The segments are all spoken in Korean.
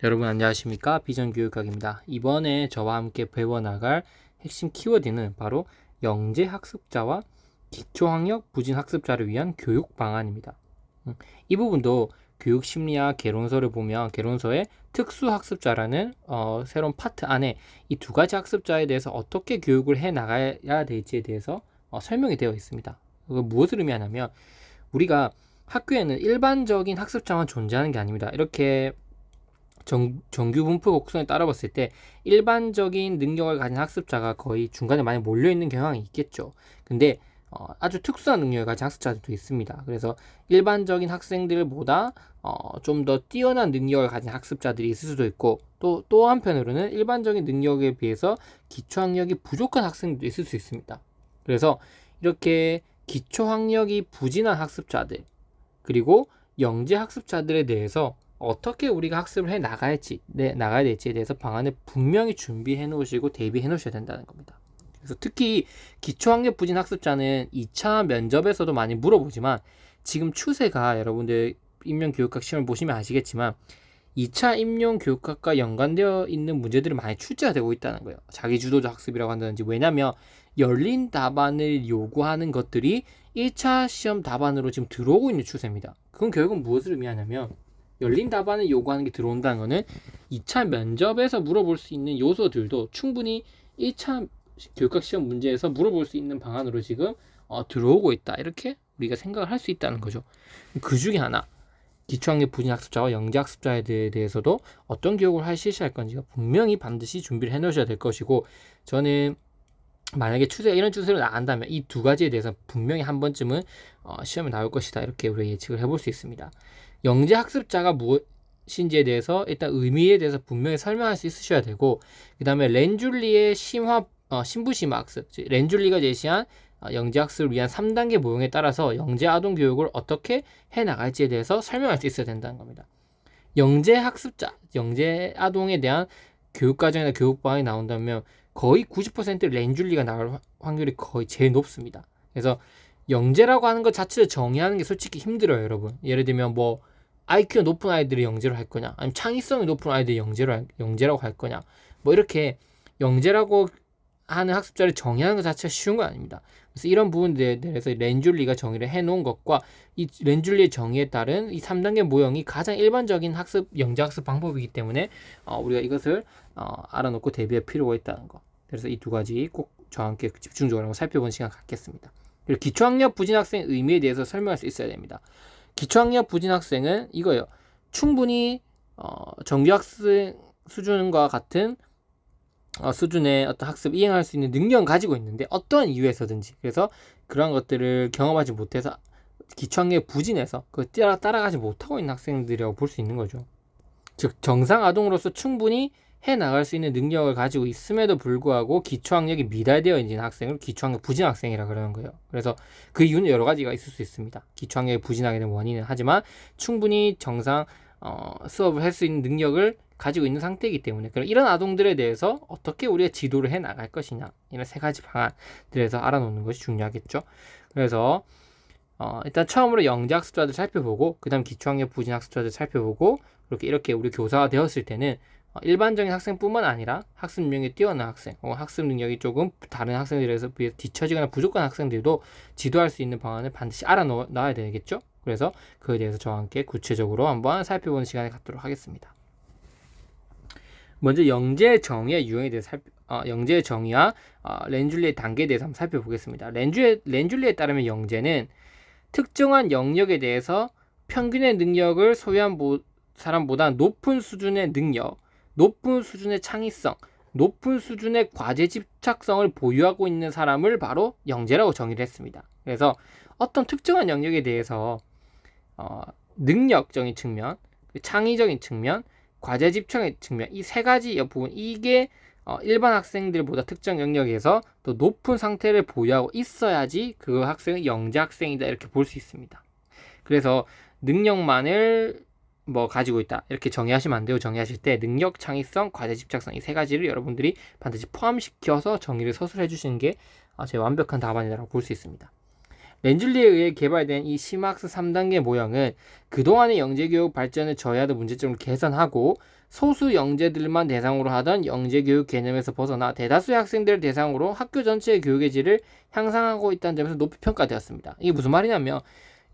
여러분 안녕하십니까? 비전교육학입니다. 이번에 저와 함께 배워나갈 핵심 키워드는 바로 영재학습자와 기초학력 부진학습자를 위한 교육 방안입니다. 이 부분도 교육심리학 개론서를 보면 개론서에 특수학습자라는 새로운 파트 안에 이 두 가지 학습자에 대해서 어떻게 교육을 해 나가야 될지에 대해서 설명이 되어 있습니다. 무엇을 의미하냐면 우리가 학교에는 일반적인 학습자만 존재하는 게 아닙니다. 이렇게 정규 분포 곡선에 따라 봤을 때 일반적인 능력을 가진 학습자가 거의 중간에 많이 몰려있는 경향이 있겠죠. 근데 아주 특수한 능력을 가진 학습자들도 있습니다. 그래서 일반적인 학생들보다 좀 더 뛰어난 능력을 가진 학습자들이 있을 수도 있고 또 한편으로는 일반적인 능력에 비해서 기초학력이 부족한 학생들도 있을 수 있습니다. 그래서 이렇게 기초학력이 부진한 학습자들 그리고 영재 학습자들에 대해서 어떻게 우리가 학습을 나가야 될지에 대해서 방안을 분명히 준비해 놓으시고 대비해 놓으셔야 된다는 겁니다. 그래서 특히 기초학력 부진 학습자는 2차 면접에서도 많이 물어보지만 지금 추세가 여러분들 임용교육학 시험을 보시면 아시겠지만 2차 임용교육학과 연관되어 있는 문제들이 많이 출제가 되고 있다는 거예요. 자기주도적 학습이라고 한다든지. 왜냐하면 열린 답안을 요구하는 것들이 1차 시험 답안으로 지금 들어오고 있는 추세입니다. 그건 결국은 무엇을 의미하냐면 열린 답안을 요구하는 게 들어온다는 것은 2차 면접에서 물어볼 수 있는 요소들도 충분히 1차 교육학 시험 문제에서 물어볼 수 있는 방안으로 지금 들어오고 있다. 이렇게 우리가 생각을 할 수 있다는 거죠. 그 중에 하나 기초학력 부진 학습자와 영재 학습자에 대해서도 어떤 교육을 실시할 건지가 분명히 반드시 준비를 해 놓으셔야 될 것이고, 저는 만약에 이런 추세로 나간다면 이 두 가지에 대해서 분명히 한 번쯤은 시험에 나올 것이다, 이렇게 우리가 예측을 해볼 수 있습니다. 영재 학습자가 무엇인지에 대해서 일단 의미에 대해서 분명히 설명할 수 있으셔야 되고, 그 다음에 렌줄리의 신부심화 학습, 즉 렌줄리가 제시한 영재 학습을 위한 3단계 모형에 따라서 영재 아동 교육을 어떻게 해 나갈지에 대해서 설명할 수 있어야 된다는 겁니다. 영재 학습자, 영재 아동에 대한 교육 과정이나 교육 방안이 나온다면 거의 90% 렌줄리가 나올 확률이 거의 제일 높습니다. 그래서 영재라고 하는 것 자체를 정의하는 게 솔직히 힘들어요, 여러분. 예를 들면 뭐 IQ가 높은 아이들이 영재로 할 거냐, 아니면 창의성이 높은 아이들이 영재라고 할 거냐, 뭐 이렇게 영재라고 하는 학습자를 정의하는 것 자체가 쉬운 건 아닙니다. 그래서 이런 부분들에 대해서 렌줄리가 정의를 해놓은 것과 이 렌줄리의 정의에 따른 이 3단계 모형이 가장 일반적인 영재 학습 방법이기 때문에 우리가 이것을 알아놓고 대비할 필요가 있다는 거. 그래서 이 두 가지 꼭 저와 함께 집중적으로 한번 살펴보는 시간 갖겠습니다. 그리고 기초학력 부진 학생의 의미에 대해서 설명할 수 있어야 됩니다. 기초학력 부진 학생은 이거예요. 충분히 정규 학생 수준과 같은 수준의 어떤 학습 이행할 수 있는 능력은 가지고 있는데 어떠한 이유에서든지, 그래서 그런 것들을 경험하지 못해서 기초학력 부진해서 따라가지 못하고 있는 학생들이라고 볼 수 있는 거죠. 즉 정상 아동으로서 충분히 해 나갈 수 있는 능력을 가지고 있음에도 불구하고 기초학력이 미달되어 있는 학생을 기초학력 부진 학생이라 그러는 거예요. 그래서 그 이유는 여러 가지가 있을 수 있습니다. 기초학력이 부진하게 된 원인은, 하지만 충분히 정상 수업을 할 수 있는 능력을 가지고 있는 상태이기 때문에, 그럼 이런 아동들에 대해서 어떻게 우리가 지도를 해 나갈 것이냐, 이런 세 가지 방안들에서 알아놓는 것이 중요하겠죠. 그래서 일단 처음으로 영재 학습자들 살펴보고, 그 다음 기초학력 부진 학습자들 살펴보고, 이렇게 우리 교사가 되었을 때는 일반적인 학생뿐만 아니라 학습 능력이 뛰어난 학생, 학습 능력이 조금 다른 학생들에서 비해 뒤처지거나 부족한 학생들도 지도할 수 있는 방안을 반드시 알아놔야 되겠죠. 그래서 그에 대해서 저와 함께 구체적으로 한번 살펴보는 시간을 갖도록 하겠습니다. 먼저 영재 정의의 유형에 대해서 영재 정의와 렌줄리의 단계에 대해서 한번 살펴보겠습니다. 렌줄리에 따르면 영재는 특정한 영역에 대해서 평균의 능력을 소유한 사람보다 높은 수준의 능력, 높은 수준의 창의성, 높은 수준의 과제 집착성을 보유하고 있는 사람을 바로 영재라고 정의를 했습니다. 그래서 어떤 특정한 영역에 대해서 능력적인 측면, 창의적인 측면, 과제 집착의 측면, 이 세 가지 부분, 이게 일반 학생들보다 특정 영역에서 더 높은 상태를 보유하고 있어야지 그 학생은 영재 학생이다, 이렇게 볼 수 있습니다. 그래서 능력만을 가지고 있다, 이렇게 정의하시면 안 돼요. 정의하실 때 능력, 창의성, 과제 집착성, 이 세 가지를 여러분들이 반드시 포함시켜서 정의를 서술해 주시는 게 제 완벽한 답안이라고 볼 수 있습니다. 렌줄리에 의해 개발된 이 심학습 3단계 모형은 그동안의 영재교육 발전을 저해하던 문제점을 개선하고 소수 영재들만 대상으로 하던 영재교육 개념에서 벗어나 대다수의 학생들을 대상으로 학교 전체의 교육의 질을 향상하고 있다는 점에서 높이 평가되었습니다. 이게 무슨 말이냐면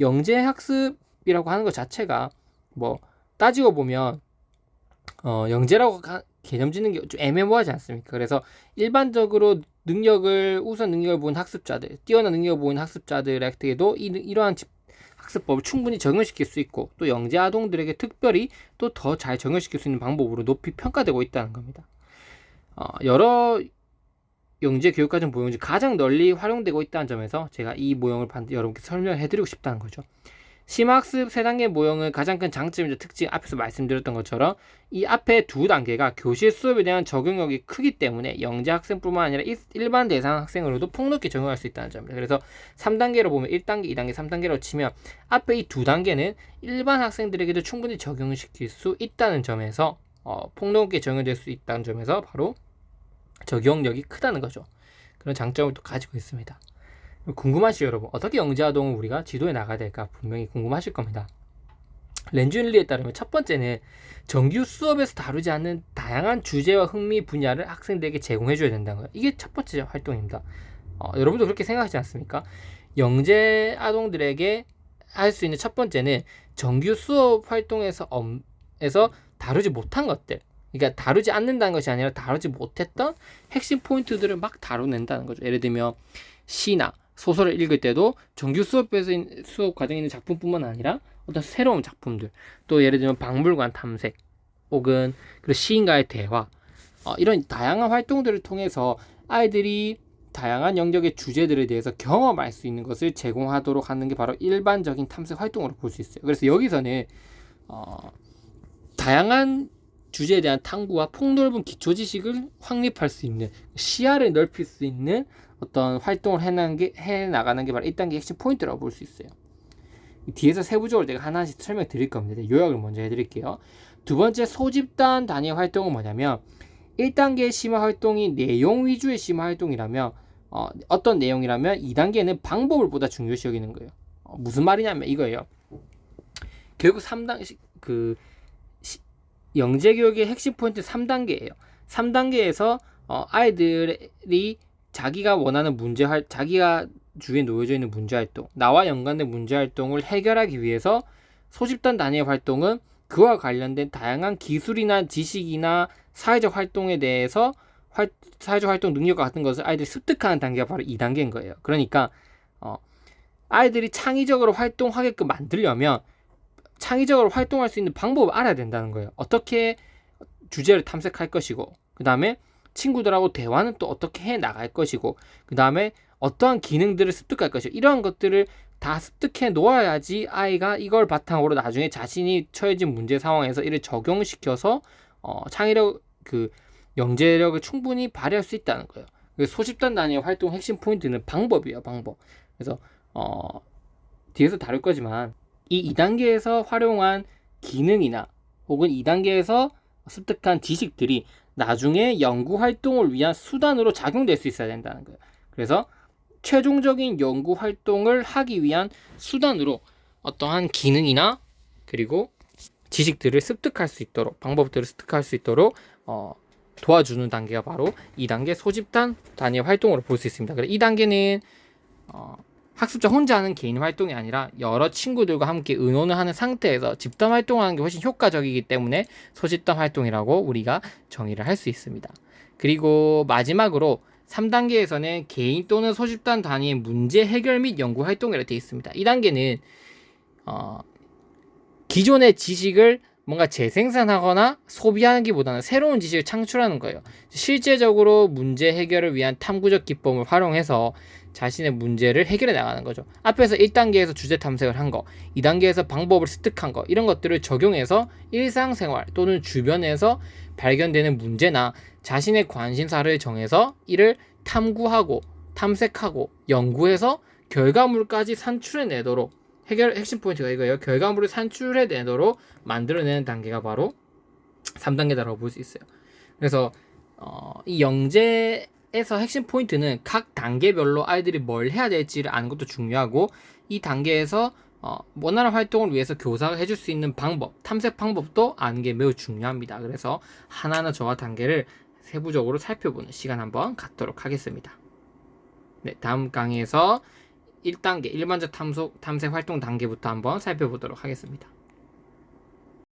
영재학습이라고 하는 것 자체가 뭐 따지고 보면 영재라고 개념 짓는 게 좀 애매모호하지 않습니까? 그래서 일반적으로 우선 능력을 보인 학습자들, 뛰어난 능력을 보인 학습자들에게도 이러한 학습법을 충분히 적용시킬 수 있고 또 영재 아동들에게 특별히 또 더 잘 적용시킬 수 있는 방법으로 높이 평가되고 있다는 겁니다. 여러 영재 교육과정 모형 중 가장 널리 활용되고 있다는 점에서 제가 이 모형을 여러분께 설명해드리고 싶다는 거죠. 심학습 3단계 모형의 가장 큰 장점이자 특징 앞에서 말씀드렸던 것처럼 이 앞에 2단계가 교실 수업에 대한 적용력이 크기 때문에 영재 학생뿐만 아니라 일반 대상 학생으로도 폭넓게 적용할 수 있다는 점입니다. 그래서 3단계로 보면 1단계, 2단계, 3단계로 치면 앞에 이 2단계는 일반 학생들에게도 충분히 적용시킬 수 있다는 점에서 폭넓게 적용될 수 있다는 점에서 바로 적용력이 크다는 거죠. 그런 장점을 또 가지고 있습니다. 궁금하시죠 여러분? 어떻게 영재아동을 우리가 지도에 나가야 될까 분명히 궁금하실 겁니다. 렌줄리에 따르면 첫 번째는 정규 수업에서 다루지 않는 다양한 주제와 흥미 분야를 학생들에게 제공해 줘야 된다는 거예요. 이게 첫 번째 활동입니다. 여러분도 그렇게 생각하지 않습니까? 영재 아동들에게 할 수 있는 첫 번째는 정규 수업 활동에서 다루지 못한 것들, 그러니까 다루지 않는다는 것이 아니라 다루지 못했던 핵심 포인트들을 막 다뤄낸다는 거죠. 예를 들면 시나 소설을 읽을 때도 정규 수업 과정에 있는 작품뿐만 아니라 어떤 새로운 작품들, 또 예를 들면 박물관 탐색 혹은 시인과의 대화, 이런 다양한 활동들을 통해서 아이들이 다양한 영역의 주제들에 대해서 경험할 수 있는 것을 제공하도록 하는 게 바로 일반적인 탐색 활동으로 볼 수 있어요. 그래서 여기서는 다양한 주제에 대한 탐구와 폭넓은 기초 지식을 확립할 수 있는, 시야를 넓힐 수 있는 어떤 활동을 해 나가는 게 바로 1단계 핵심 포인트라고 볼 수 있어요. 뒤에서 세부적으로 제가 하나씩 설명 드릴 겁니다. 요약을 먼저 해드릴게요. 두 번째 소집단 단위 활동은 뭐냐면 1단계 심화 활동이 내용 위주의 심화 활동이라면 어떤 내용이라면 2단계는 방법을 보다 중요시 여기는 거예요. 무슨 말이냐면 이거예요. 결국 3단계 영재교육의 핵심 포인트 3단계예요. 3단계에서 아이들이 자기가 원하는 자기가 주위에 놓여져 있는 문제활동, 나와 연관된 문제활동을 해결하기 위해서 소집단 단위의 활동은 그와 관련된 다양한 기술이나 지식이나 사회적 활동에 대해서 사회적 활동 능력과 같은 것을 아이들이 습득하는 단계가 바로 2단계인 거예요. 그러니까 아이들이 창의적으로 활동하게끔 만들려면 창의적으로 활동할 수 있는 방법을 알아야 된다는 거예요. 어떻게 주제를 탐색할 것이고, 그 다음에 친구들하고 대화는 또 어떻게 해 나갈 것이고, 그 다음에 어떠한 기능들을 습득할 것이고, 이러한 것들을 다 습득해 놓아야지 아이가 이걸 바탕으로 나중에 자신이 처해진 문제 상황에서 이를 적용시켜서 창의력, 영재력을 충분히 발휘할 수 있다는 거예요. 소집단 단위의 활동 핵심 포인트는 방법이에요, 방법. 그래서 뒤에서 다룰 거지만 이 2단계에서 활용한 기능이나 혹은 2단계에서 습득한 지식들이 나중에 연구 활동을 위한 수단으로 작용될 수 있어야 된다는 거예요. 그래서 최종적인 연구 활동을 하기 위한 수단으로 어떠한 기능이나 그리고 지식들을 습득할 수 있도록, 방법들을 습득할 수 있도록 도와주는 단계가 바로 2단계 소집단 단위의 활동으로 볼 수 있습니다. 그래서 2단계는 학습자 혼자 하는 개인 활동이 아니라 여러 친구들과 함께 의논을 하는 상태에서 집단 활동하는 게 훨씬 효과적이기 때문에 소집단 활동이라고 우리가 정의를 할 수 있습니다. 그리고 마지막으로 3단계에서는 개인 또는 소집단 단위의 문제 해결 및 연구 활동이라고 되어 있습니다. 이 단계는 기존의 지식을 뭔가 재생산하거나 소비하기보다는 새로운 지식을 창출하는 거예요. 실제적으로 문제 해결을 위한 탐구적 기법을 활용해서 자신의 문제를 해결해 나가는 거죠. 앞에서 1단계에서 주제 탐색을 한 거, 2단계에서 방법을 습득한 거, 이런 것들을 적용해서 일상생활 또는 주변에서 발견되는 문제나 자신의 관심사를 정해서 이를 탐구하고 탐색하고 연구해서 결과물까지 산출해내도록, 핵심 포인트가 이거예요. 결과물을 산출해내도록 만들어내는 단계가 바로 3단계다라고 볼 수 있어요. 그래서 이 영재 에서 핵심 포인트는 각 단계별로 아이들이 뭘 해야 될지를 아는 것도 중요하고, 이 단계에서 원활한 활동을 위해서 교사가 해줄 수 있는 방법, 탐색 방법도 아는 게 매우 중요합니다. 그래서 하나하나 저와 단계를 세부적으로 살펴보는 시간 한번 갖도록 하겠습니다. 네, 다음 강의에서 1단계 일반적 탐색 활동 단계부터 한번 살펴보도록 하겠습니다.